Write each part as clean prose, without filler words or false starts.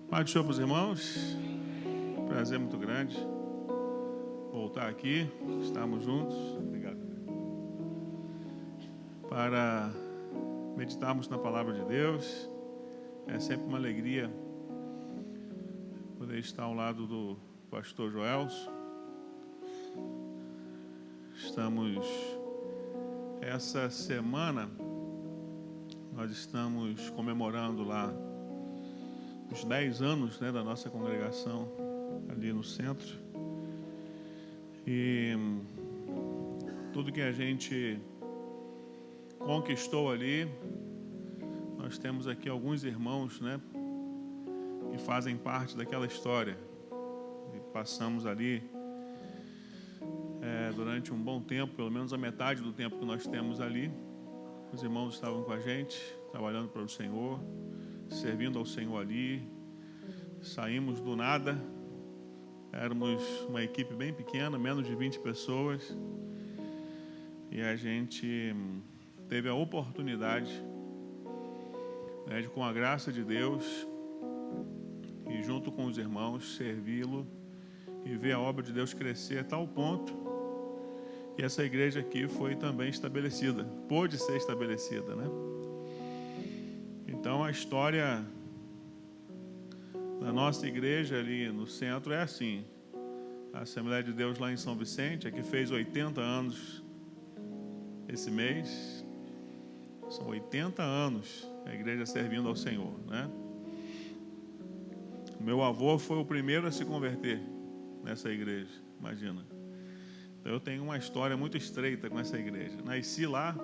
Paz do Senhor para os irmãos, prazer muito grande voltar aqui, estarmos juntos. Obrigado. Para meditarmos na palavra de Deus. É sempre uma alegria poder estar ao lado do pastor Joelson. Estamos, essa semana, nós estamos comemorando lá os 10 anos, da nossa congregação ali no centro. E tudo que a gente conquistou ali, nós temos aqui alguns irmãos, que fazem parte daquela história. E passamos ali durante um bom tempo, pelo menos a metade do tempo que nós temos ali. Os irmãos estavam com a gente, trabalhando para o Senhor, servindo ao Senhor ali. Saímos do nada, éramos uma equipe bem pequena, menos de 20 pessoas, e a gente teve a oportunidade, de, com a graça de Deus e junto com os irmãos, servi-lo e ver a obra de Deus crescer a tal ponto que essa igreja aqui foi também estabelecida, pôde ser estabelecida, Então a história da nossa igreja ali no centro é assim. A Assembleia de Deus lá em São Vicente, que fez 80 anos esse mês. São 80 anos a igreja servindo ao Senhor, Meu avô foi o primeiro a se converter nessa igreja, imagina. Então eu tenho uma história muito estreita com essa igreja. Nasci lá.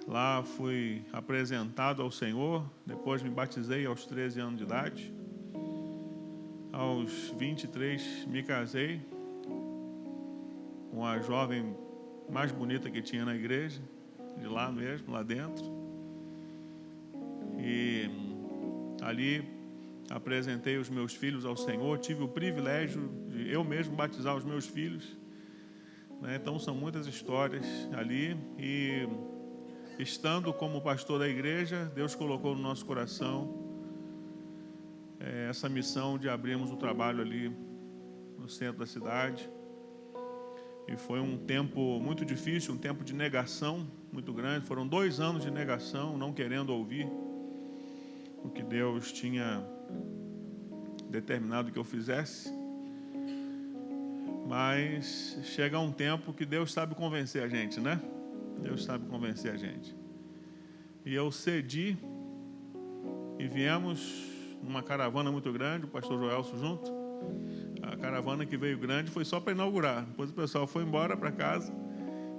Lá fui apresentado ao Senhor, depois me batizei aos 13 anos de idade. Aos 23 me casei com a jovem mais bonita que tinha na igreja, de lá mesmo, lá dentro. E ali apresentei os meus filhos ao Senhor, tive o privilégio de eu mesmo batizar os meus filhos. Então são muitas histórias ali e... Estando como pastor da igreja, Deus colocou no nosso coração essa missão de abrirmos o trabalho ali no centro da cidade. E foi um tempo muito difícil, um tempo de negação muito grande. Foram 2 anos de negação, não querendo ouvir o que Deus tinha determinado que eu fizesse. Mas chega um tempo que Deus sabe convencer a gente, Deus sabe convencer a gente. E eu cedi e viemos numa caravana muito grande, o pastor Joelson junto. A caravana que veio grande foi só para inaugurar. Depois o pessoal foi embora para casa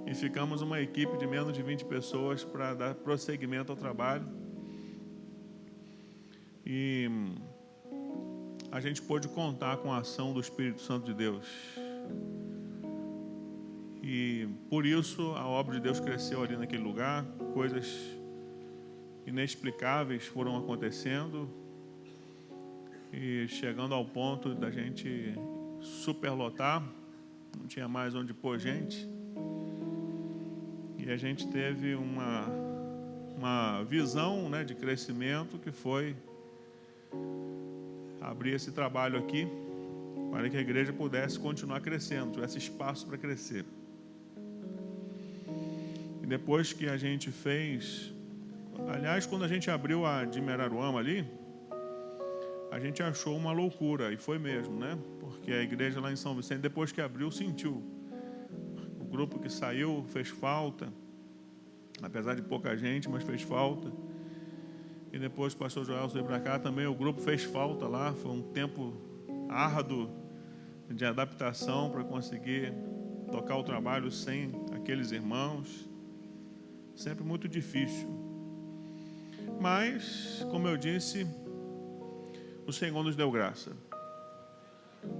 e ficamos uma equipe de menos de 20 pessoas para dar prosseguimento ao trabalho. E a gente pôde contar com a ação do Espírito Santo de Deus. E por isso a obra de Deus cresceu ali naquele lugar, coisas inexplicáveis foram acontecendo e chegando ao ponto da gente superlotar, não tinha mais onde pôr gente. E a gente teve uma visão, de crescimento que foi abrir esse trabalho aqui para que a igreja pudesse continuar crescendo, tivesse espaço para crescer. E depois que a gente fez... Aliás, quando a gente abriu a de Meraruama ali, a gente achou uma loucura, e foi mesmo, Porque a igreja lá em São Vicente, depois que abriu, sentiu. O grupo que saiu fez falta, apesar de pouca gente, mas fez falta. E depois o pastor Joel veio para cá também, o grupo fez falta lá, foi um tempo árduo de adaptação para conseguir tocar o trabalho sem aqueles irmãos. Sempre muito difícil. Mas, como eu disse, o Senhor nos deu graça.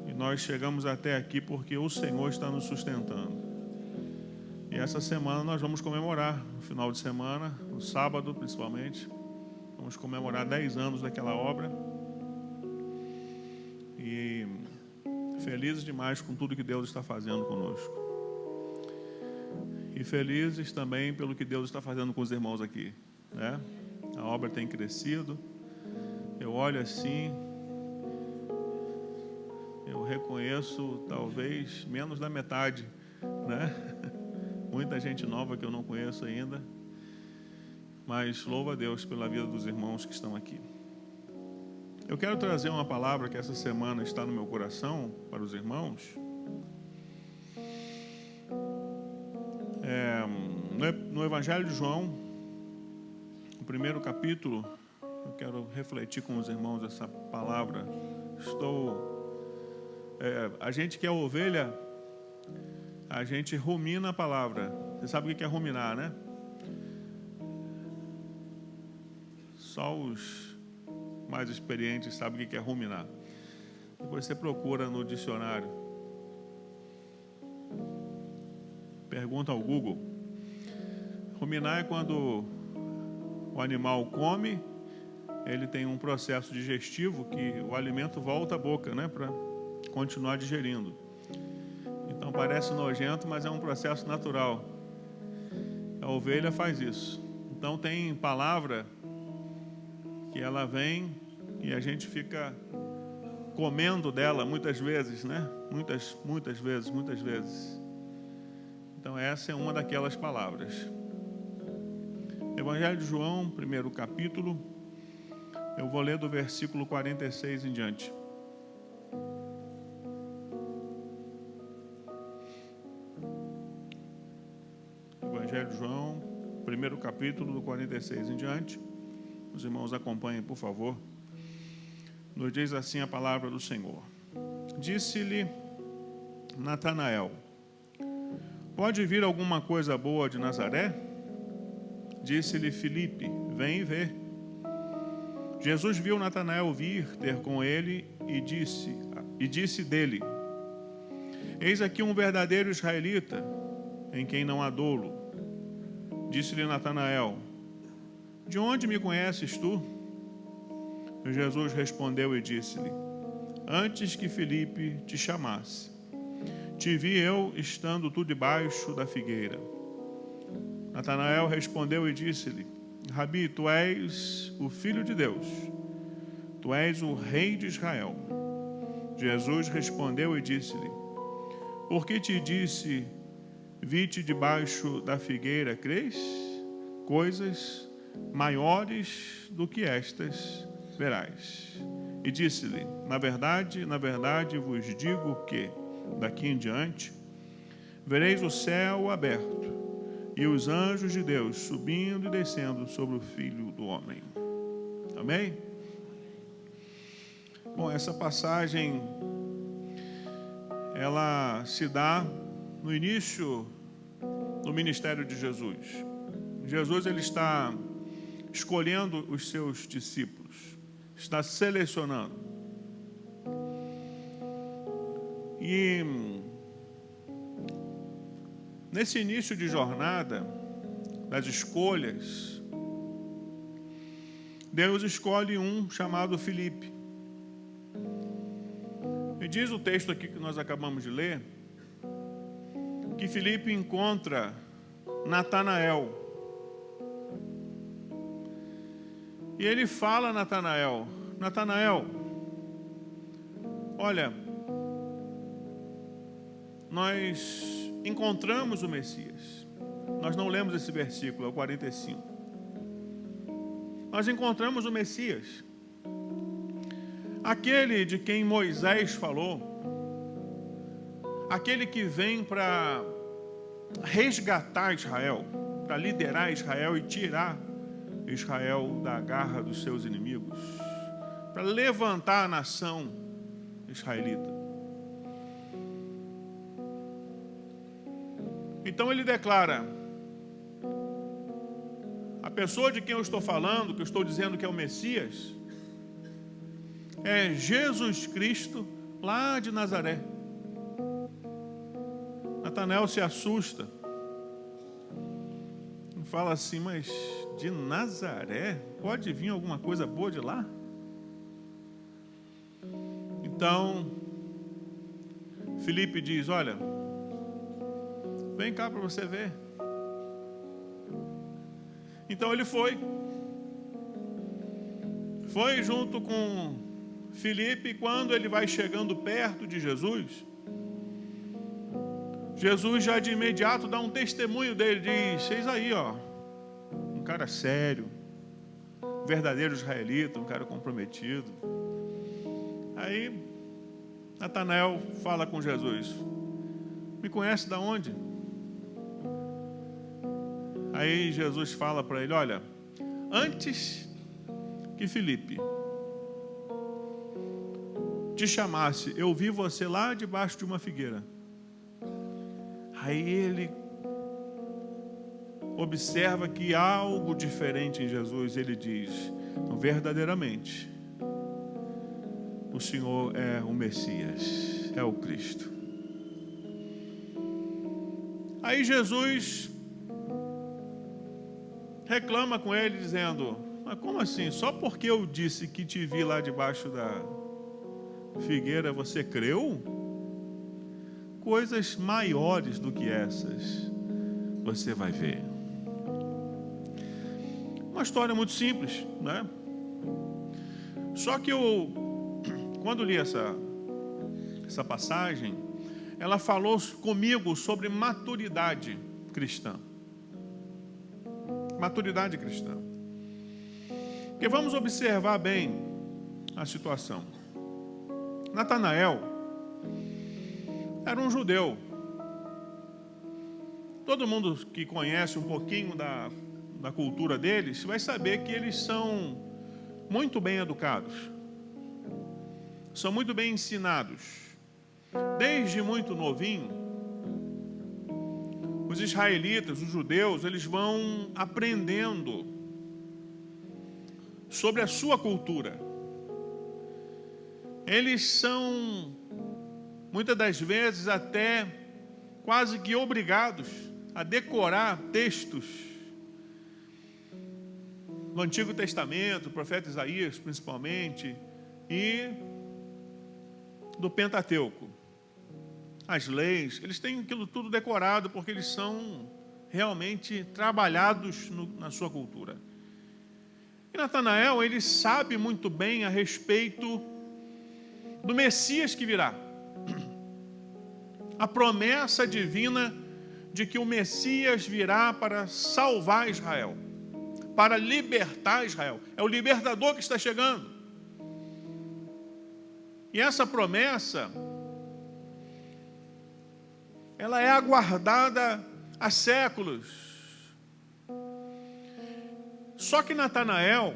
E nós chegamos até aqui porque o Senhor está nos sustentando. E essa semana nós vamos comemorar, no final de semana, no sábado principalmente, vamos comemorar 10 anos daquela obra. E felizes demais com tudo que Deus está fazendo conosco. E felizes também pelo que Deus está fazendo com os irmãos aqui, A obra tem crescido, eu olho assim, eu reconheço talvez menos da metade, né? Muita gente nova que eu não conheço ainda, mas louvo a Deus pela vida dos irmãos que estão aqui. Eu quero trazer uma palavra que essa semana está no meu coração para os irmãos. No Evangelho de João, no primeiro capítulo, eu quero refletir com os irmãos essa palavra. A gente que é ovelha, a gente rumina a palavra. Você sabe o que é ruminar, né? Só os mais experientes sabem o que é ruminar. Depois você procura no dicionário. Pergunta ao Google. Ruminar é quando o animal come, ele tem um processo digestivo que o alimento volta à boca, né, para continuar digerindo. Então parece nojento, mas é um processo natural. A ovelha faz isso. Então tem palavra que ela vem e a gente fica comendo dela muitas vezes, né? Muitas vezes. Então essa é uma daquelas palavras. Evangelho de João, primeiro capítulo, eu vou ler do versículo 46 em diante. Evangelho de João, primeiro capítulo, do 46 em diante. Os irmãos acompanhem, por favor. Nos diz assim a palavra do Senhor. Disse-lhe Natanael: pode vir alguma coisa boa de Nazaré? Disse-lhe Filipe: vem e vê. Jesus viu Natanael vir ter com ele e disse dele: eis aqui um verdadeiro israelita, em quem não há dolo. Disse-lhe Natanael: de onde me conheces tu? E Jesus respondeu e disse-lhe: antes que Filipe te chamasse, te vi eu estando tu debaixo da figueira. Natanael respondeu e disse-lhe: Rabi, tu és o Filho de Deus, tu és o Rei de Israel. Jesus respondeu e disse-lhe: por que te disse, vi-te debaixo da figueira, crês? Coisas maiores do que estas verás. E disse-lhe: na verdade vos digo que, daqui em diante, vereis o céu aberto e os anjos de Deus subindo e descendo sobre o Filho do Homem. Amém? Bom, essa passagem, ela se dá no início do ministério de Jesus. Jesus, ele está escolhendo os seus discípulos, está selecionando. E nesse início de jornada, das escolhas, Deus escolhe um chamado Filipe. E diz o texto aqui que nós acabamos de ler, que Filipe encontra Natanael. E ele fala a Natanael: Natanael, olha, nós encontramos o Messias. Nós não lemos esse versículo, é o 45. Nós encontramos o Messias, aquele de quem Moisés falou, aquele que vem para resgatar Israel, para liderar Israel e tirar Israel da garra dos seus inimigos, para levantar a nação israelita. Então ele declara: a pessoa de quem eu estou falando, que eu estou dizendo que é o Messias, é Jesus Cristo, lá de Nazaré. Natanael se assusta e fala assim: mas de Nazaré? Pode vir alguma coisa boa de lá? Então Filipe diz: olha, vem cá para você ver. Então ele foi foi junto com Filipe. Quando ele vai chegando perto de Jesus, Jesus já de imediato dá um testemunho dele, diz: eis aí, ó, um cara sério, verdadeiro israelita, um cara comprometido. Aí Natanael fala com Jesus: me conhece da onde? Aí Jesus fala para ele: olha, antes que Filipe te chamasse, eu vi você lá debaixo de uma figueira. Aí ele observa que há algo diferente em Jesus. Ele diz: verdadeiramente, o Senhor é o Messias, é o Cristo. Aí Jesus reclama com ele, dizendo: mas como assim? Só porque eu disse que te vi lá debaixo da figueira, você creu? Coisas maiores do que essas você vai ver. Uma história muito simples, né? Só que quando li essa passagem, ela falou comigo sobre maturidade cristã. Maturidade cristã. Porque vamos observar bem a situação. Natanael era um judeu. Todo mundo que conhece um pouquinho da cultura deles vai saber que eles são muito bem educados, são muito bem ensinados. Desde muito novinho, os israelitas, os judeus, eles vão aprendendo sobre a sua cultura. Eles são, muitas das vezes, até quase que obrigados a decorar textos do Antigo Testamento, o profeta Isaías principalmente, e do Pentateuco. As leis, eles têm aquilo tudo decorado, porque eles são realmente trabalhados na sua cultura. E Natanael, ele sabe muito bem a respeito do Messias que virá. A promessa divina de que o Messias virá para salvar Israel, para libertar Israel. É o libertador que está chegando. E essa promessa, ela é aguardada há séculos. Só que Natanael,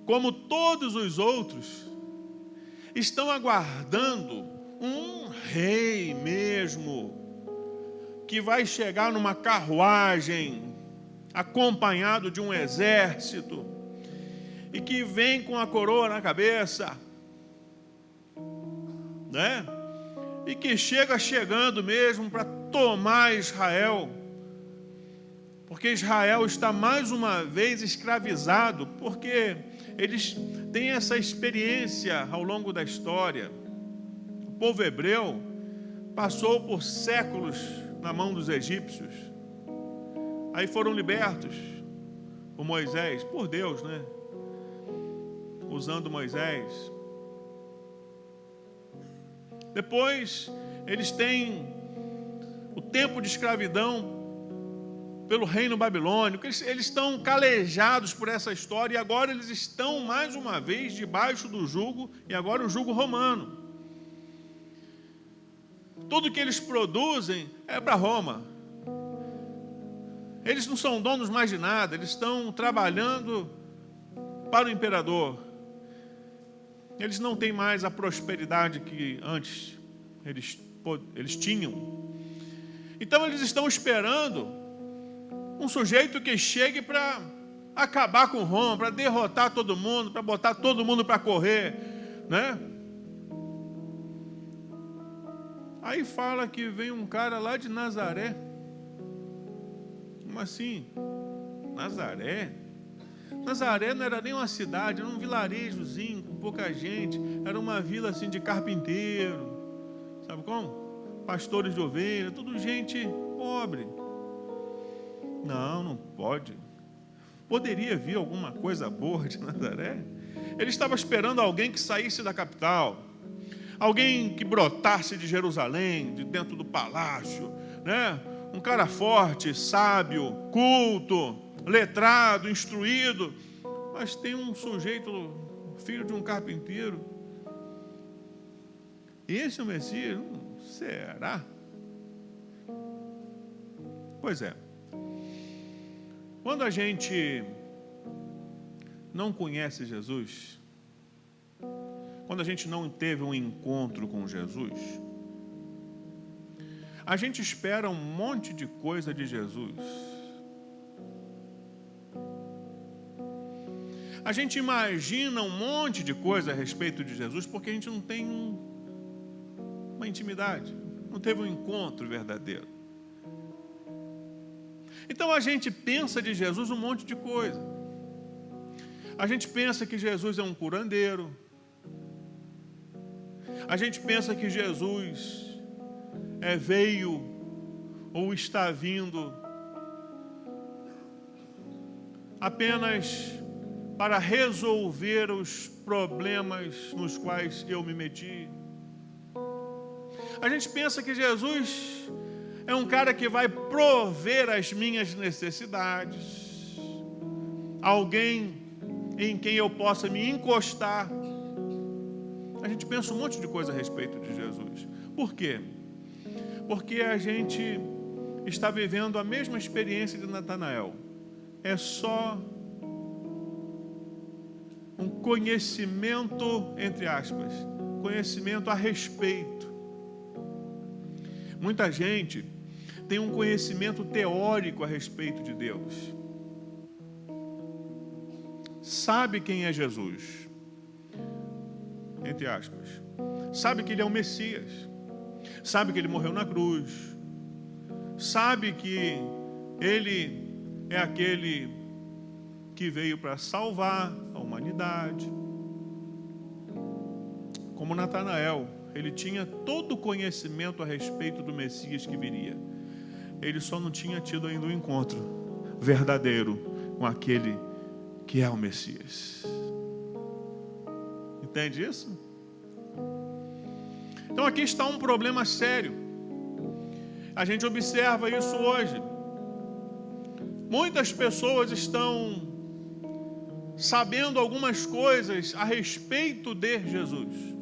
como todos os outros, estão aguardando um rei mesmo, que vai chegar numa carruagem, acompanhado de um exército, e que vem com a coroa na cabeça, né? E que chegando mesmo para tomar Israel, porque Israel está mais uma vez escravizado, porque eles têm essa experiência ao longo da história. O povo hebreu passou por séculos na mão dos egípcios, aí foram libertos por Moisés, por Deus, né? Usando Moisés. Depois eles têm o tempo de escravidão pelo reino babilônico. Eles estão calejados por essa história, e agora eles estão mais uma vez debaixo do jugo, e agora o jugo romano. Tudo que eles produzem é para Roma. Eles não são donos mais de nada, eles estão trabalhando para o imperador. Eles não têm mais a prosperidade que antes eles tinham. Então eles estão esperando um sujeito que chegue para acabar com Roma, para derrotar todo mundo, para botar todo mundo para correr, né? Aí fala que vem um cara lá de Nazaré. Como assim? Nazaré? Nazaré não era nem uma cidade, era um vilarejozinho com pouca gente. Era uma vila assim de carpinteiro, sabe como? Pastores de ovelha, tudo gente pobre. Não pode. poderia vir alguma coisa boa de Nazaré? Ele estava esperando alguém que saísse da capital, alguém que brotasse de Jerusalém, de dentro do palácio, né? Um cara forte, sábio, culto, letrado, instruído. Mas tem um sujeito, filho de um carpinteiro. Esse é o Messias? Será? Pois é. Quando a gente não conhece Jesus, quando a gente não teve um encontro com Jesus, a gente espera um monte de coisa de Jesus. A gente imagina um monte de coisa a respeito de Jesus porque a gente não tem uma intimidade, não teve um encontro verdadeiro. Então a gente pensa de Jesus um monte de coisa. A gente pensa que Jesus é um curandeiro. A gente pensa que Jesus veio ou está vindo apenas para resolver os problemas nos quais eu me meti. A gente pensa que Jesus é um cara que vai prover as minhas necessidades, alguém em quem eu possa me encostar. A gente pensa um monte de coisa a respeito de Jesus. Por quê? Porque a gente está vivendo a mesma experiência de Natanael. É só um conhecimento, entre aspas, conhecimento a respeito. Muita gente tem um conhecimento teórico a respeito de Deus. Sabe quem é Jesus, entre aspas. Sabe que ele é o Messias. Sabe que ele morreu na cruz. Sabe que ele é aquele que veio para salvar a humanidade. Como Natanael, ele tinha todo o conhecimento a respeito do Messias que viria. Ele só não tinha tido ainda um encontro verdadeiro com aquele que é o Messias. Entende isso? Então aqui está um problema sério. A gente observa isso hoje. Muitas pessoas estão sabendo algumas coisas a respeito de Jesus.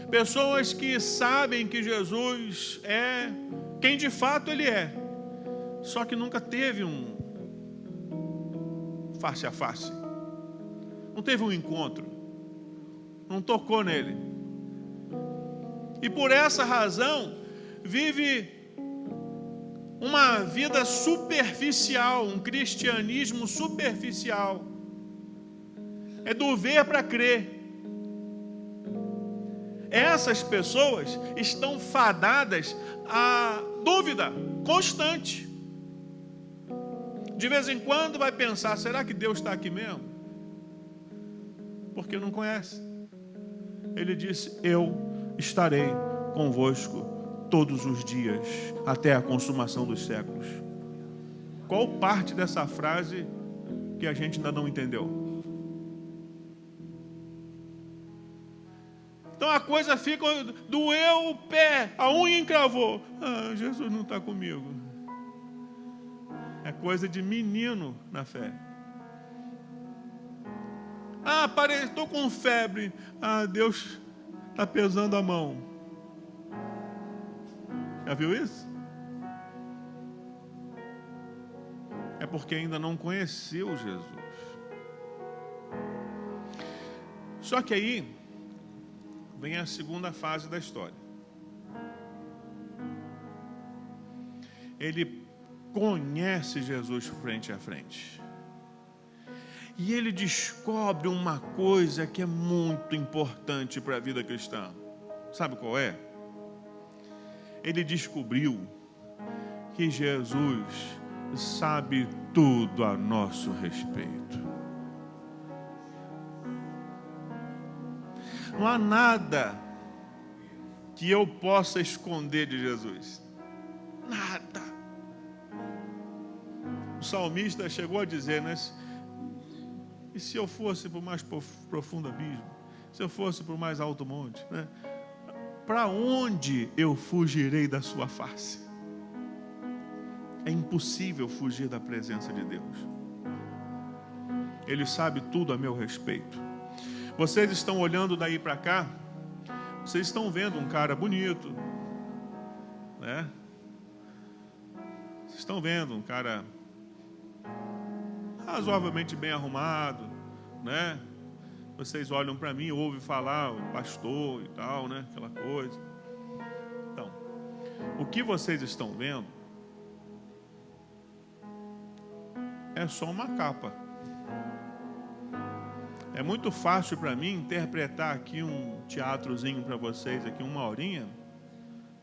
Pessoas que sabem que Jesus é quem de fato ele é, só que nunca teve um face a face, não teve um encontro, não tocou nele, e por essa razão vive uma vida superficial, um cristianismo superficial. É do ver para crer. Essas pessoas estão fadadas à dúvida constante. De vez em quando vai pensar, será que Deus está aqui mesmo? Porque não conhece. Ele disse, eu estarei convosco todos os dias, até a consumação dos séculos. Qual parte dessa frase que a gente ainda não entendeu? Então a coisa fica, doeu o pé, a unha encravou. Ah, Jesus não está comigo. É coisa de menino na fé. Ah, estou com febre. Ah, Deus está pesando a mão. Já viu isso? É porque ainda não conheceu Jesus. Só que aí vem a segunda fase da história. Ele conhece Jesus frente a frente. E ele descobre uma coisa que é muito importante para a vida cristã. Sabe qual é? Ele descobriu que Jesus sabe tudo a nosso respeito. Não há nada que eu possa esconder de Jesus. Nada. O salmista chegou a dizer, né? E se eu fosse para o mais profundo abismo? Se eu fosse para o mais alto monte? Né? Para onde eu fugirei da sua face? É impossível fugir da presença de Deus. Ele sabe tudo a meu respeito. Vocês estão olhando daí para cá, vocês estão vendo um cara bonito, né? Vocês estão vendo um cara razoavelmente bem arrumado, né? Vocês olham para mim, ouvem falar o pastor e tal, né? Aquela coisa. Então, o que vocês estão vendo é só uma capa. É muito fácil para mim interpretar aqui um teatrozinho para vocês, aqui 1 horinha,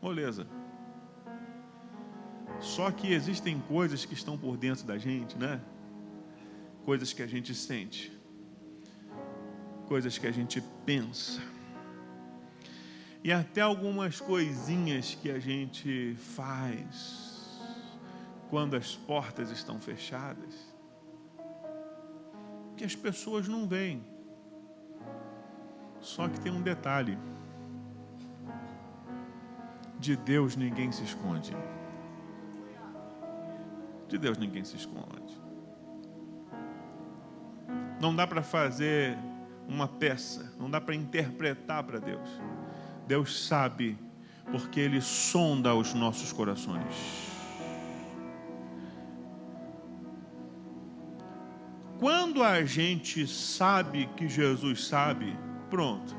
moleza. Só que existem coisas que estão por dentro da gente, né? Coisas que a gente sente, coisas que a gente pensa, e até algumas coisinhas que a gente faz quando as portas estão fechadas, que as pessoas não veem. Só que tem um detalhe: de Deus ninguém se esconde. De Deus ninguém se esconde. Não dá para fazer uma peça, não dá para interpretar para Deus. Deus sabe, porque Ele sonda os nossos corações. Quando a gente sabe que Jesus sabe, pronto.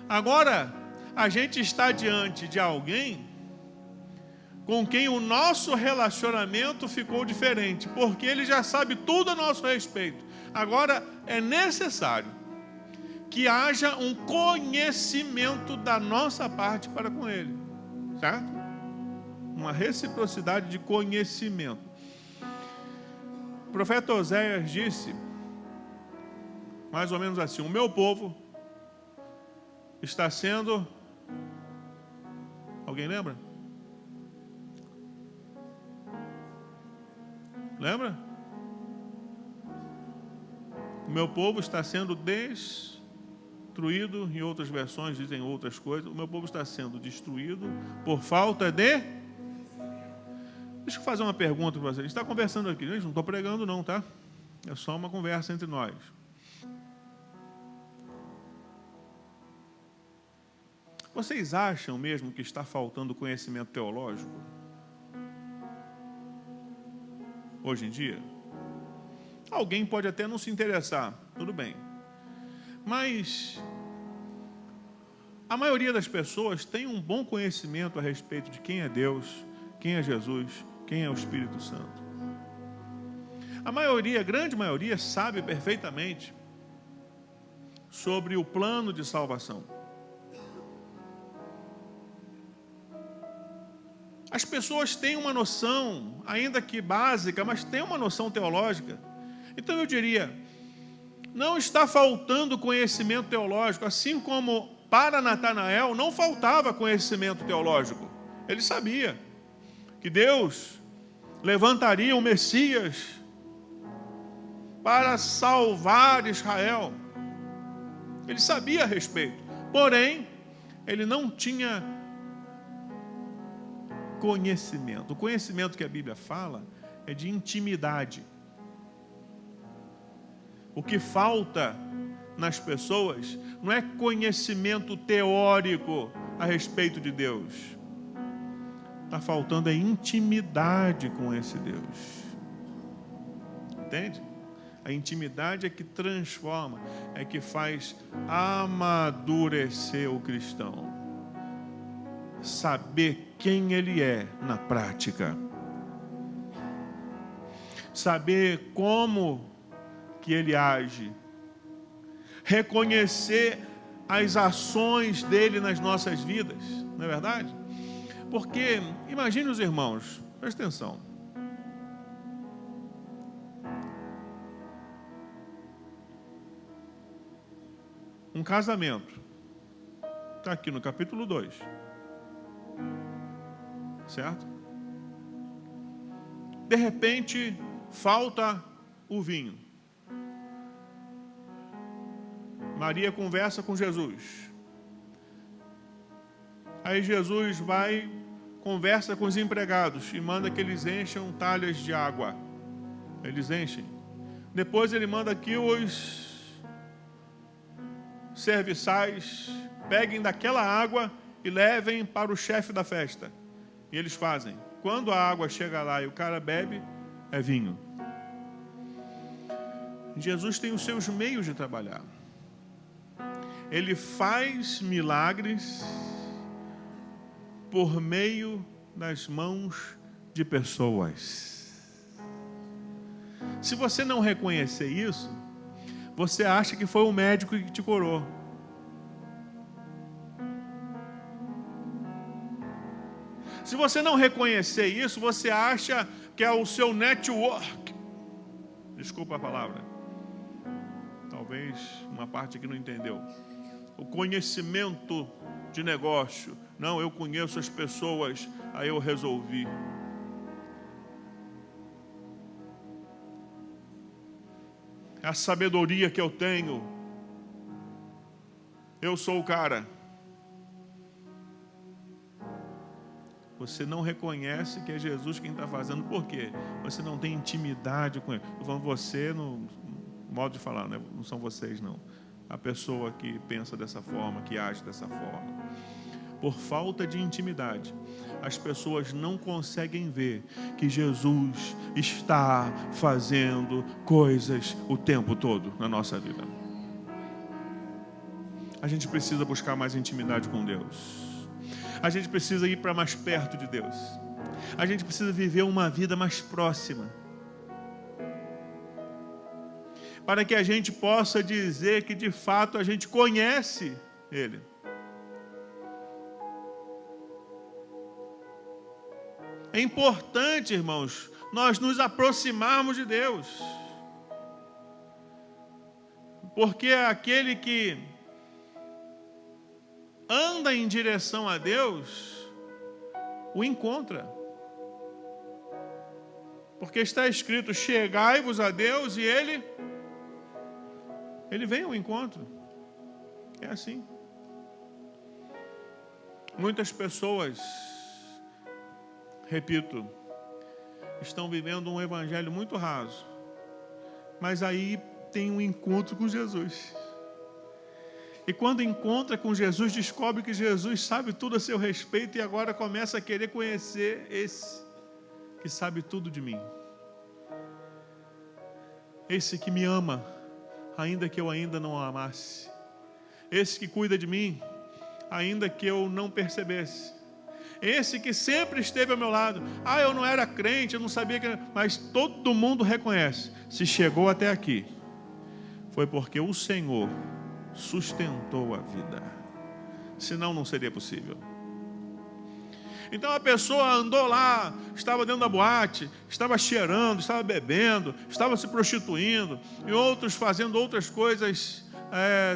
Agora, a gente está diante de alguém com quem o nosso relacionamento ficou diferente, porque ele já sabe tudo a nosso respeito. Agora, é necessário que haja um conhecimento da nossa parte para com ele, certo? Uma reciprocidade de conhecimento. O profeta Oséias disse, mais ou menos assim: o meu povo está sendo... Alguém lembra? Lembra? O meu povo está sendo destruído, em outras versões dizem outras coisas. O meu povo está sendo destruído por falta de... Deixa eu fazer uma pergunta para vocês. A gente está conversando aqui, gente, não estou pregando não, tá? É só uma conversa entre nós. Vocês acham mesmo que está faltando conhecimento teológico? Hoje em dia? Alguém pode até não se interessar, tudo bem. Mas a maioria das pessoas tem um bom conhecimento a respeito de quem é Deus, quem é Jesus, quem é o Espírito Santo. A maioria, a grande maioria, sabe perfeitamente sobre o plano de salvação. As pessoas têm uma noção, ainda que básica, mas têm uma noção teológica. Então eu diria, não está faltando conhecimento teológico, assim como para Natanael não faltava conhecimento teológico. Ele sabia que Deus levantaria o Messias para salvar Israel. Ele sabia a respeito, porém, ele não tinha conhecimento. O conhecimento que a Bíblia fala é de intimidade. O que falta nas pessoas não é conhecimento teórico a respeito de Deus. Está faltando é intimidade com esse Deus. Entende? A intimidade é que transforma, é que faz amadurecer o cristão. Saber quem ele é na prática. Saber como que ele age. Reconhecer as ações dele nas nossas vidas. Não é verdade? Porque, imagine os irmãos, presta atenção. Um casamento. Está aqui no capítulo 2. Certo? De repente, falta o vinho. Maria conversa com Jesus. Aí Jesus vai, conversa com os empregados e manda que eles encham talhas de água. Eles enchem. Depois ele manda que os serviçais peguem daquela água e levem para o chefe da festa. E eles fazem. Quando a água chega lá e o cara bebe, é vinho. Jesus tem os seus meios de trabalhar. Ele faz milagres por meio das mãos de pessoas. Se você não reconhecer isso, você acha que foi o médico que te curou. Se você não reconhecer isso, você acha que é o seu network. Desculpa a palavra. Talvez uma parte aqui não entendeu. O conhecimento de negócio. Não, eu conheço as pessoas, aí eu resolvi. A sabedoria que eu tenho. Eu sou o cara. Você não reconhece que é Jesus quem está fazendo. Por quê? Você não tem intimidade com ele. Estou falando você no modo de falar, né? Não são vocês, não. A pessoa que pensa dessa forma, que age dessa forma. Por falta de intimidade, as pessoas não conseguem ver que Jesus está fazendo coisas o tempo todo na nossa vida. A gente precisa buscar mais intimidade com Deus. A gente precisa ir para mais perto de Deus. A gente precisa viver uma vida mais próxima. Para que a gente possa dizer que de fato a gente conhece Ele. É importante, irmãos, nós nos aproximarmos de Deus. Porque aquele que anda em direção a Deus, o encontra. Porque está escrito, chegai-vos a Deus e Ele vem ao encontro. É assim. Muitas pessoas, repito, estão vivendo um evangelho muito raso. Mas aí tem um encontro com Jesus. E quando encontra com Jesus, descobre que Jesus sabe tudo a seu respeito e agora começa a querer conhecer esse que sabe tudo de mim. Esse que me ama, ainda que eu ainda não o amasse. Esse que cuida de mim, ainda que eu não percebesse. Esse que sempre esteve ao meu lado. Ah, eu não era crente, eu não sabia que... Mas todo mundo reconhece. Se chegou até aqui, foi porque o Senhor sustentou a vida. Senão não seria possível. Então a pessoa andou lá, estava dentro da boate, estava cheirando, estava bebendo, estava se prostituindo, e outros fazendo outras coisas,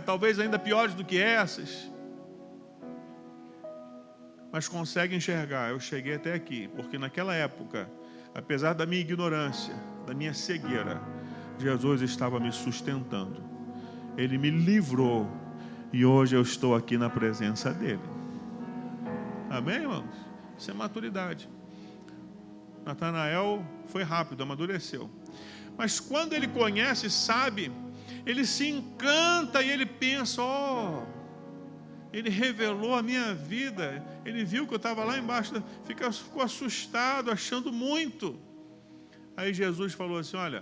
talvez ainda piores do que essas. Mas consegue enxergar, eu cheguei até aqui, porque naquela época, apesar da minha ignorância, da minha cegueira, Jesus estava me sustentando. Ele me livrou e hoje eu estou aqui na presença dele. Amém, irmãos? Isso é maturidade. Natanael foi rápido, amadureceu. Mas quando ele conhece, sabe, ele se encanta e ele pensa, ele revelou a minha vida. Ele viu que eu estava lá embaixo, ficou assustado, achando muito. Aí Jesus falou assim, olha,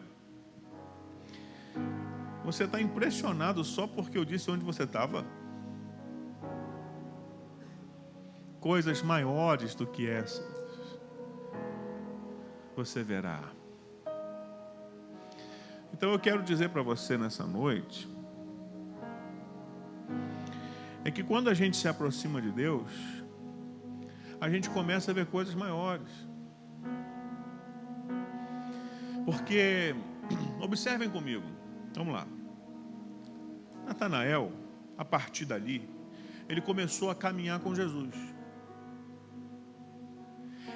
você está impressionado só porque eu disse onde você estava? Coisas maiores do que essas você verá. Então eu quero dizer para você nessa noite, é que quando a gente se aproxima de Deus, a gente começa a ver coisas maiores. Porque, observem comigo, vamos lá. Natanael, a partir dali, ele começou a caminhar com Jesus.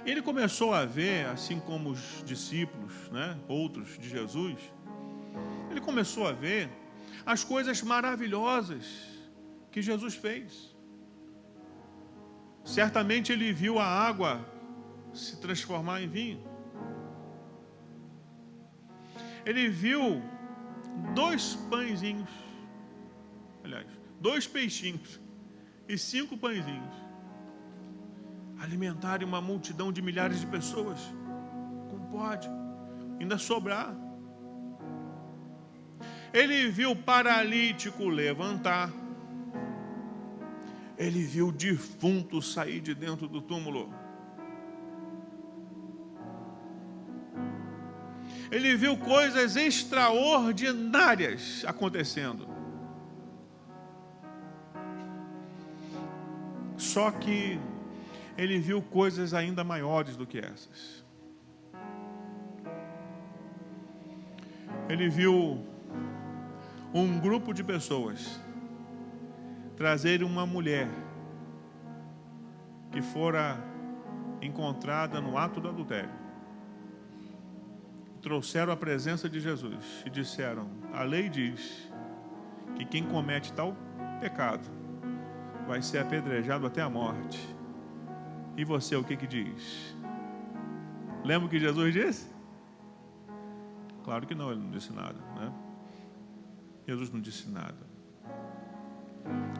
Ele começou a ver, assim como os discípulos, outros de Jesus, ele começou a ver as coisas maravilhosas que Jesus fez. Certamente ele viu a água se transformar em vinho. Ele viu 2 pãezinhos, aliás, 2 peixinhos e 5 pãezinhos alimentarem uma multidão de milhares de pessoas. Como pode ainda sobrar? Ele viu o paralítico levantar. Ele viu o defunto sair de dentro do túmulo. Ele viu coisas extraordinárias acontecendo. Só que ele viu coisas ainda maiores do que essas. Ele viu um grupo de pessoas trazer uma mulher que fora encontrada no ato do adultério. Trouxeram a presença de Jesus e disseram: a lei diz que quem comete tal pecado vai ser apedrejado até a morte. E você, o que diz? Lembra o que Jesus disse? Claro que não, ele não disse nada, né? Jesus não disse nada.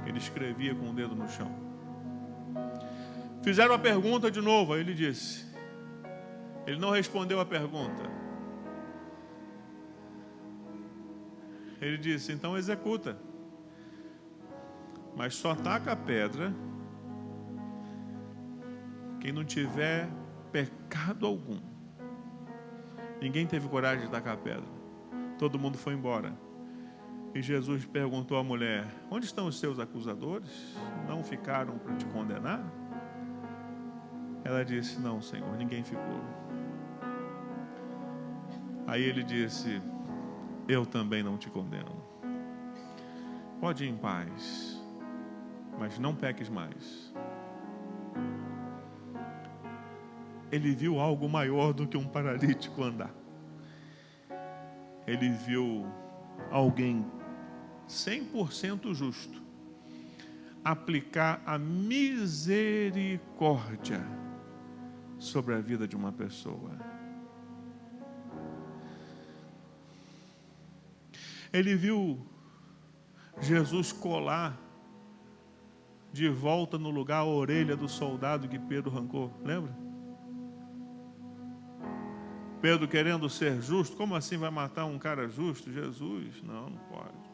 Ele escrevia com o dedo no chão. Fizeram a pergunta de novo, aí ele disse. Ele não respondeu a pergunta. Ele disse: então executa. Mas só taca a pedra quem não tiver pecado algum. Ninguém teve coragem de tacar a pedra. Todo mundo foi embora. E Jesus perguntou à mulher: onde estão os seus acusadores? Não ficaram para te condenar? Ela disse: não, Senhor, ninguém ficou. Aí ele disse: eu também não te condeno. Pode ir em paz, mas não peques mais. Ele viu algo maior do que um paralítico andar. Ele viu alguém 100% justo aplicar a misericórdia sobre a vida de uma pessoa. Ele viu Jesus colar de volta no lugar a orelha do soldado que Pedro arrancou, lembra? Pedro querendo ser justo, como assim vai matar um cara justo? Jesus, não pode.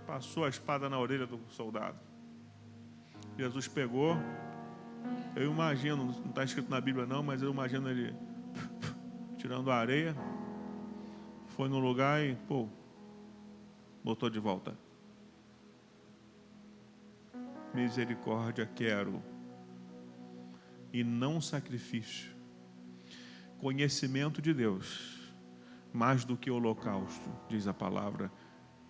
Passou a espada na orelha do soldado. Jesus pegou, eu imagino, não está escrito na Bíblia não, mas eu imagino ele tirando a areia, foi no lugar e, botou de volta. Misericórdia quero, e não sacrifício. Conhecimento de Deus, mais do que holocausto, diz a palavra.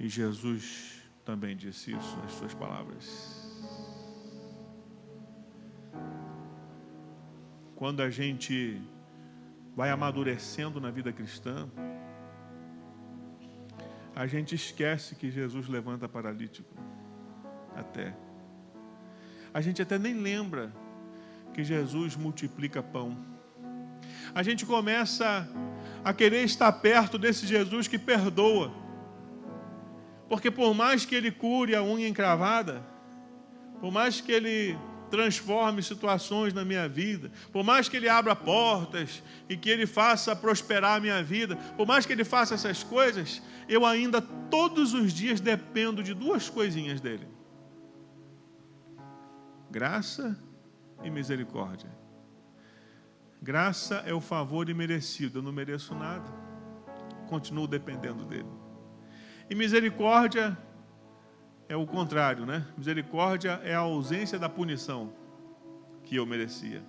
E Jesus também disse isso nas suas palavras. Quando a gente vai amadurecendo na vida cristã, a gente esquece que Jesus levanta paralítico. A gente até nem lembra que Jesus multiplica pão. A gente começa a querer estar perto desse Jesus que perdoa. Porque por mais que ele cure a unha encravada, por mais que ele transforme situações na minha vida, por mais que ele abra portas e que ele faça prosperar a minha vida, por mais que ele faça essas coisas, eu ainda todos os dias dependo de 2 coisinhas dele: graça e misericórdia. Graça é o favor imerecido, eu não mereço nada, continuo dependendo dele. E misericórdia é o contrário, né? Misericórdia é a ausência da punição que eu merecia.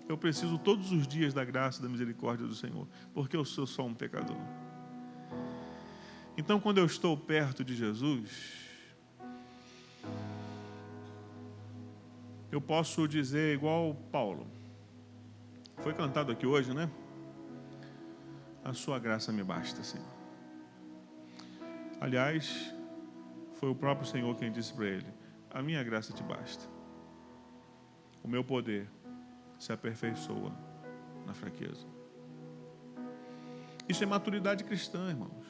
Eu preciso todos os dias da graça e da misericórdia do Senhor, porque eu sou só um pecador. Então, quando eu estou perto de Jesus, eu posso dizer igual Paulo. Foi cantado aqui hoje, né? A sua graça me basta, Senhor. Aliás, foi o próprio Senhor quem disse para ele: a minha graça te basta. O meu poder se aperfeiçoa na fraqueza. Isso é maturidade cristã, irmãos.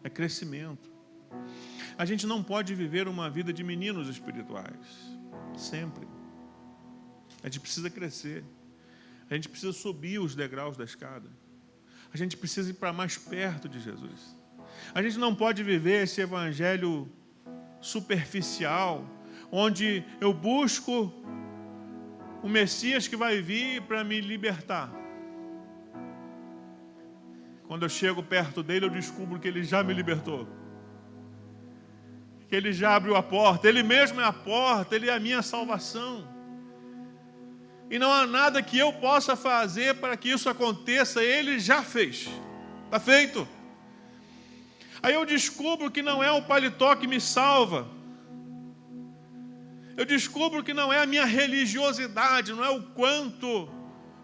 É crescimento. A gente não pode viver uma vida de meninos espirituais. Sempre. A gente precisa crescer. A gente precisa subir os degraus da escada. A gente precisa ir para mais perto de Jesus. A gente não pode viver esse evangelho superficial, onde eu busco o Messias que vai vir para me libertar. Quando eu chego perto dele, eu descubro que ele já me libertou. Que ele já abriu a porta. Ele mesmo é a porta, ele é a minha salvação. E não há nada que eu possa fazer para que isso aconteça. Ele já fez. Está feito. Aí eu descubro que não é o paletó que me salva. Eu descubro que não é a minha religiosidade, não é o quanto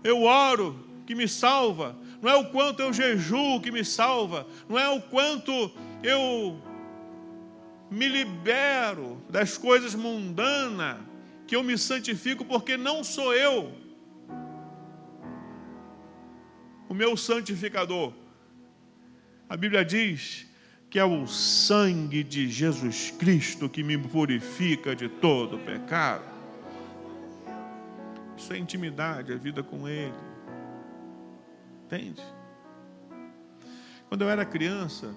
eu oro que me salva, não é o quanto eu jejuo que me salva, não é o quanto eu me libero das coisas mundanas, que eu me santifico, porque não sou eu o meu santificador. A Bíblia diz que é o sangue de Jesus Cristo que me purifica de todo pecado. Isso é intimidade, é vida com Ele. Entende? Quando eu era criança,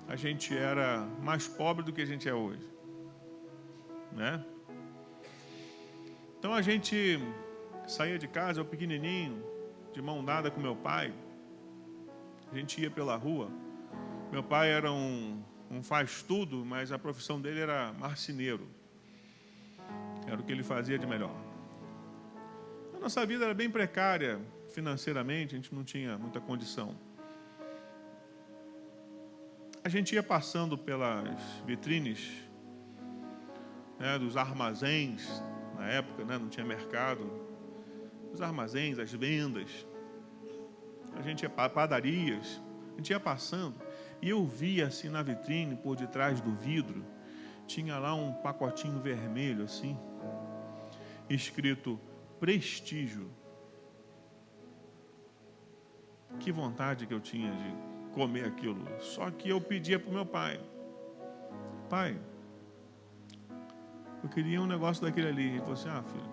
a gente era mais pobre do que a gente é hoje, né? Então a gente saía de casa, eu pequenininho, de mão dada com meu pai. A gente ia pela rua. Meu pai era um faz-tudo, mas a profissão dele era marceneiro. Era o que ele fazia de melhor. A nossa vida era bem precária financeiramente, a gente não tinha muita condição. A gente ia passando pelas vitrines, né, dos armazéns, na época, né, não tinha mercado. Os armazéns, as vendas. A gente ia para padarias, a gente ia passando, e eu via assim na vitrine, por detrás do vidro, tinha lá um pacotinho vermelho assim, escrito prestígio. Que vontade que eu tinha de comer aquilo. Só que eu pedia para o meu pai: pai, eu queria um negócio daquele ali. Ele falou assim: ah, filho,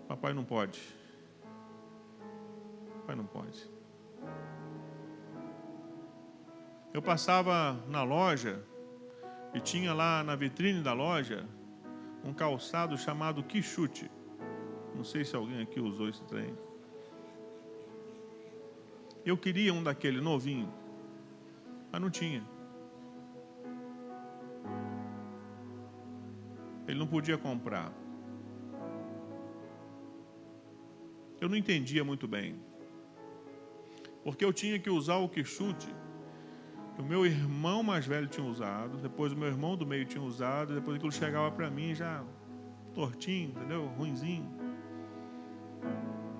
papai não pode. Papai não pode. Eu passava na loja e tinha lá na vitrine da loja um calçado chamado quichute. Não sei se alguém aqui usou esse trem. Eu queria um daquele novinho, mas não tinha. Ele não podia comprar. Eu não entendia muito bem, porque eu tinha que usar o quichute que o meu irmão mais velho tinha usado, depois o meu irmão do meio tinha usado, depois aquilo chegava para mim já tortinho, entendeu? Ruinzinho.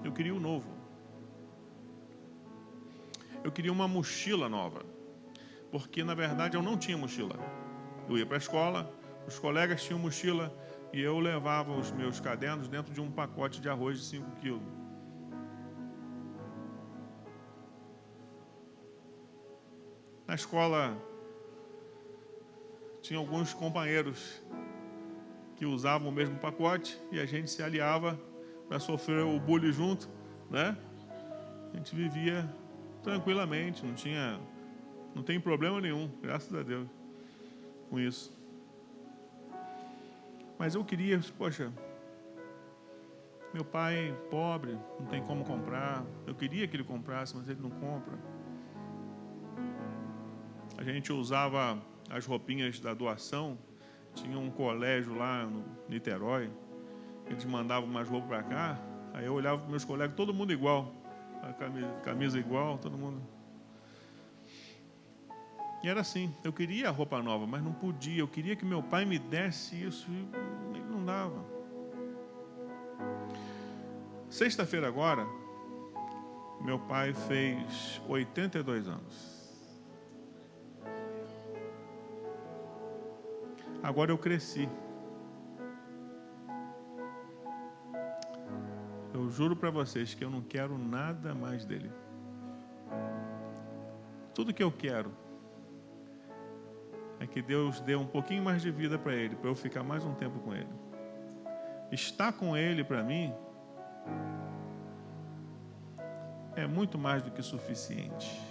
Eu queria o novo. Eu queria uma mochila nova, porque na verdade eu não tinha mochila. Eu ia para a escola, os colegas tinham mochila e eu levava os meus cadernos dentro de um pacote de arroz de 5 quilos. Na escola tinha alguns companheiros que usavam o mesmo pacote e a gente se aliava para sofrer o bullying junto, né? A gente vivia tranquilamente, não tem problema nenhum, graças a Deus, com isso. Mas eu queria, poxa, meu pai pobre, não tem como comprar. Eu queria que ele comprasse, mas ele não compra. A gente usava as roupinhas da doação. Tinha um colégio lá no Niterói. Eles mandavam umas roupas para cá. Aí eu olhava para meus colegas, todo mundo igual. A camisa igual, todo mundo. E era assim, eu queria a roupa nova, mas não podia. Eu queria que meu pai me desse isso e ele não dava. Sexta-feira agora, Meu pai fez 82 anos. Agora eu cresci. Eu juro para vocês que eu não quero nada mais dele. Tudo que eu quero é que Deus dê um pouquinho mais de vida para ele, para eu ficar mais um tempo com ele. Estar com ele para mim é muito mais do que suficiente.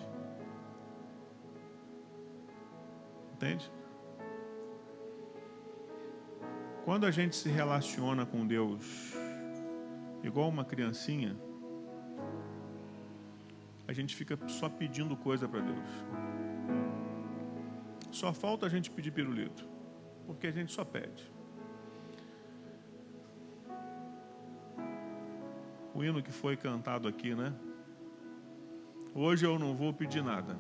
Entende? Quando a gente se relaciona com Deus igual uma criancinha, a gente fica só pedindo coisa para Deus. Só falta a gente pedir pirulito, porque a gente só pede. O hino que foi cantado aqui, né? Hoje eu não vou pedir nada.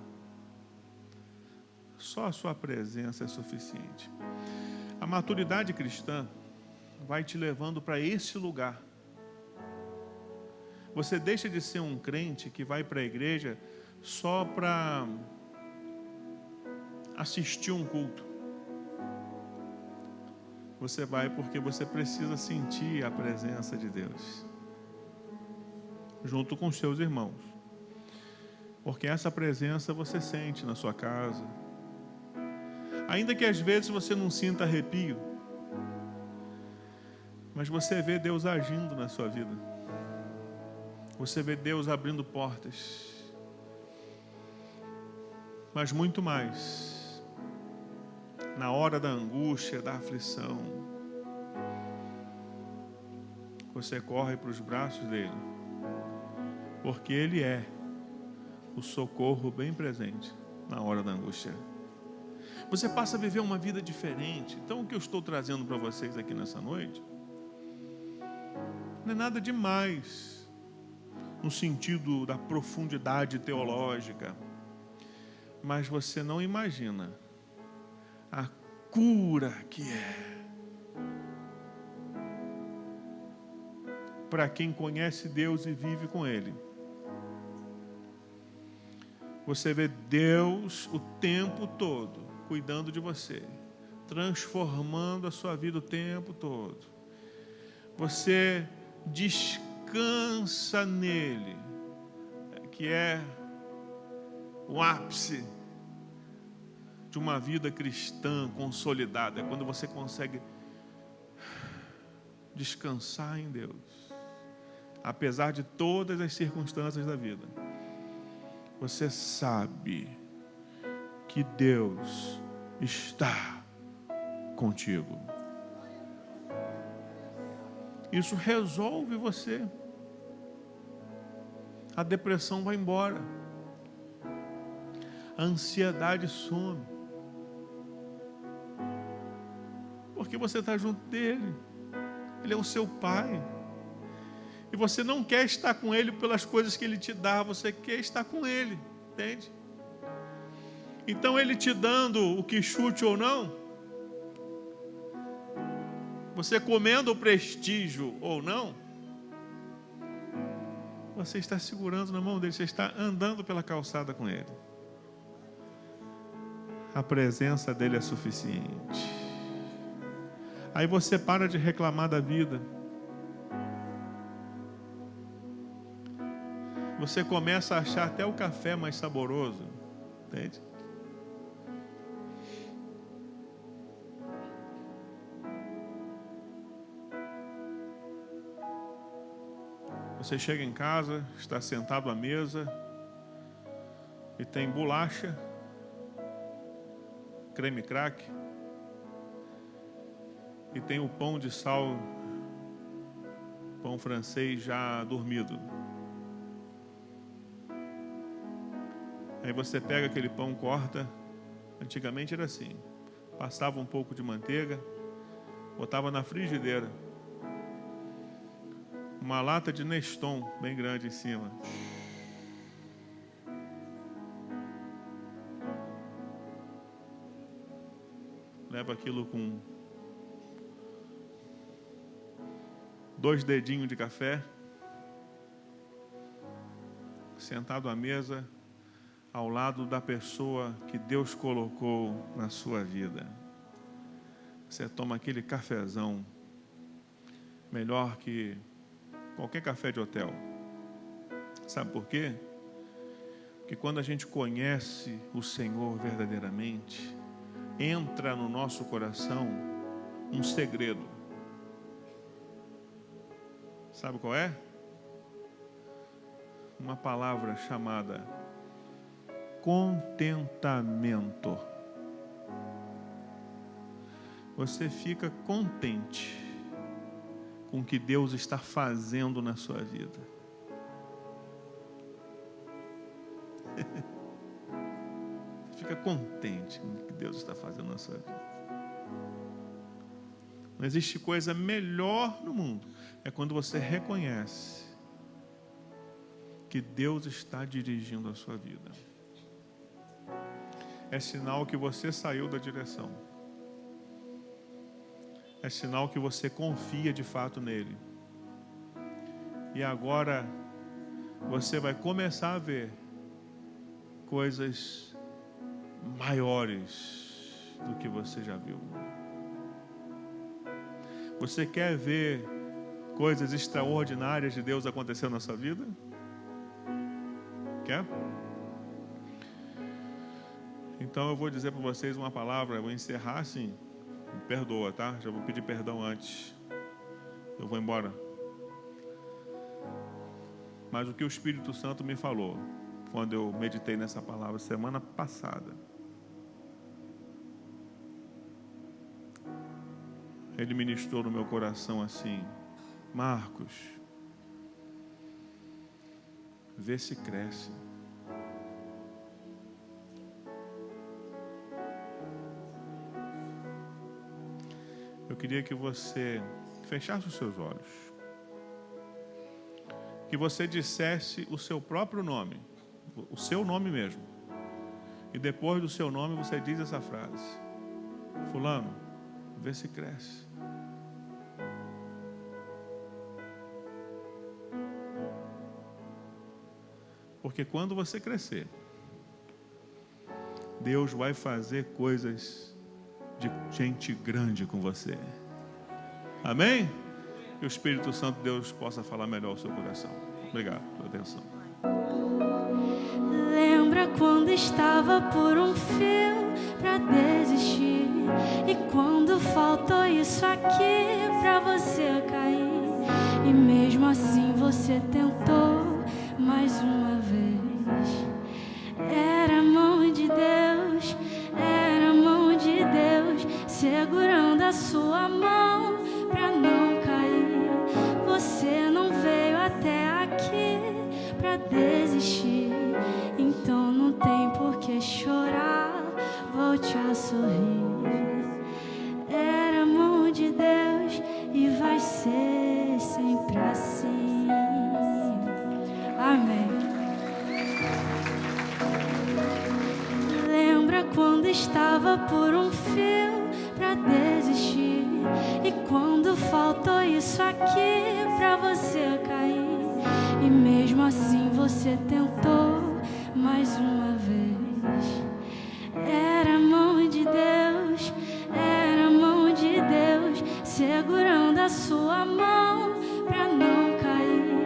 Só a sua presença é suficiente. A maturidade cristã vai te levando para esse lugar. Você deixa de ser um crente que vai para a igreja só para assistir um culto. Você vai porque você precisa sentir a presença de Deus, junto com os seus irmãos. Porque essa presença você sente na sua casa. Ainda que às vezes você não sinta arrepio, mas você vê Deus agindo na sua vida. Você vê Deus abrindo portas. Mas muito mais, na hora da angústia, da aflição, você corre para os braços dele, porque ele é o socorro bem presente na hora da angústia. Você passa a viver uma vida diferente. Então o que eu estou trazendo para vocês aqui nessa noite não é nada demais no sentido da profundidade teológica, mas você não imagina a cura que é para quem conhece Deus e vive com Ele. Você vê Deus o tempo todo cuidando de você, transformando a sua vida o tempo todo. Você descansa nele, que é o ápice de uma vida cristã consolidada. É quando você consegue descansar em Deus, apesar de todas as circunstâncias da vida. Você sabe que Deus está contigo. Isso resolve você. A depressão vai embora. A ansiedade some. Porque você está junto dele. Ele é o seu pai. E você não quer estar com ele pelas coisas que ele te dá. Você quer estar com ele. Entende? Então ele te dando o que chute ou não, você comendo o prestígio ou não, você está segurando na mão dele, você está andando pela calçada com ele. A presença dele é suficiente. Aí você para de reclamar da vida. Você começa a achar até o café mais saboroso. Entende? Você chega em casa, está sentado à mesa e tem bolacha, creme crack e tem o pão de sal, pão francês já dormido. Aí você pega aquele pão, corta. Antigamente era assim, passava um pouco de manteiga, botava na frigideira, uma lata de Neston bem grande em cima. Leva aquilo com 2 dedinhos de café. sentado à mesa, ao lado da pessoa que Deus colocou na sua vida. Você toma aquele cafezão, melhor que qualquer café de hotel. Sabe por quê? Porque quando a gente conhece o Senhor verdadeiramente, entra no nosso coração um segredo. Sabe qual é? Uma palavra chamada contentamento. Você fica contente com o que Deus está fazendo na sua vida. Fica contente com o que Deus está fazendo na sua vida. Não existe coisa melhor no mundo. É quando você reconhece que Deus está dirigindo a sua vida. É sinal que você saiu da direção. É sinal que você confia de fato nele. E agora você vai começar a ver coisas maiores do que você já viu. Você quer ver coisas extraordinárias de Deus acontecendo na sua vida? Quer? Então eu vou dizer para vocês uma palavra, eu vou encerrar assim. Me perdoa, tá? Já vou pedir perdão antes. Eu vou embora. Mas o que o Espírito Santo me falou quando eu meditei nessa palavra semana passada, ele ministrou no meu coração assim: Marcos, vê se cresce. Eu queria que você fechasse os seus olhos, que você dissesse o seu próprio nome, o seu nome mesmo, e depois do seu nome você diz essa frase: fulano, vê se cresce. Porque quando você crescer, Deus vai fazer coisas de gente grande com você. Amém? Que o Espírito Santo de Deus possa falar melhor ao seu coração. Obrigado pela atenção. Lembra quando estava por um fio pra desistir, e quando faltou isso aqui pra você cair, e mesmo assim você tentou mais uma vez. Era a mão de Deus, era a mão de Deus segurando a sua mão pra não cair. Você não veio até aqui pra desistir, então não tem por que chorar, volte a sorrir. Era a mão de Deus e vai ser sempre assim. Amém. Lembra quando estava por um fio pra desistir, e quando faltou isso aqui pra você cair, e mesmo assim você tentou mais uma vez. Era a mão de Deus, era a mão de Deus segurando a sua mão pra não cair.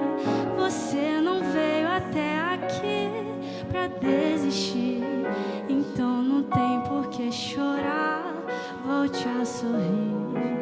Você não veio até aqui pra desistir, então não tem por que chorar, volte a sorrir.